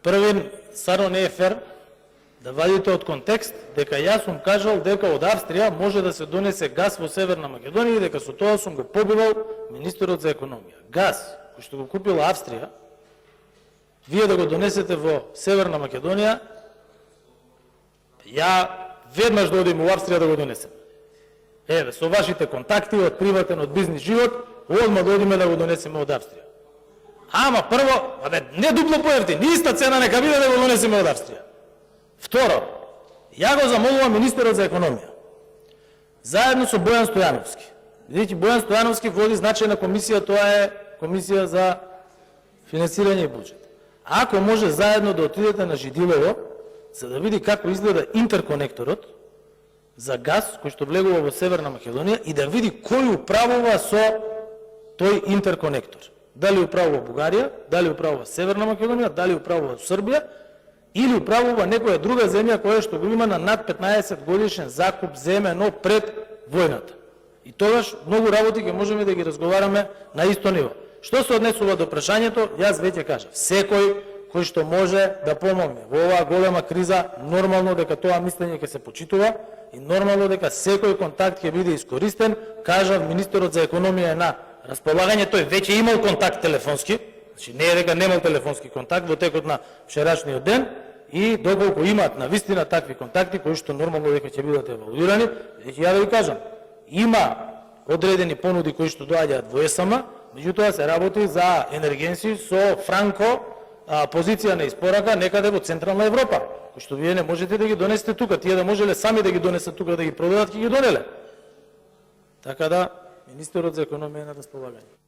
Првин, сарно не е фер да вадите од контекст дека јас сум кажал дека од Австрија може да се донесе газ во Северна Македонија и дека со тоа сум го побивал министерот за економија. Газ, кој што го купила Австрија, вие да го донесете во Северна Македонија, ја веднаш да одим во Австрија да го донесем. Еве, со вашите контакти од приватен, од бизнес живот, одма да одиме да го донесеме од Австрија. Ама прво, не дупло поевтин, иста цена нека биде да го донесеме од Австрија. Второ, ја го замолувам министерот за економија, заедно со Бојан Стојановски. Видите, Бојан Стојановски води значајна комисија, тоа е комисија за финансирање и буџет. Ако може заедно да отидете на Жидилево, за да види како изгледа интерконекторот за газ кој што влегува во Северна Македонија и да види кој управува со тој интерконектор. Дали управува Бугарија, дали управува Северна Македонија, дали управува Србија или управува некоја друга земја која што го има на над 15 годишен закуп земено пред војната. И тогаш многу работи ќе можеме да ги разговараме на исто ниво. Што се однесува до прашањето, јас веќе кажав, секој кој што може да помогне во оваа голема криза, нормално дека тоа мислење ќе се почитува и нормално дека секој контакт ќе биде искористен. Кажав, министерот за економија е на располагање, тој веќе имал контакт телефонски, значи не е дека немал телефонски контакт во текот на вчерашниот ден, и доколку имаат на вистина такви контакти кои што нормално дека ќе бидат евалуирани, ја да ви кажам, има одредени понуди кои што доаѓаат во ЕСМ, меѓутоа се работи за енергенси со франко позиција на испорака некаде во Централна Европа, кои што вие не можете да ги донесете тука, тие да можеле сами да ги донесат тука да ги продадат, ќе ги донеле. Така да, министерот за економија е на располагање.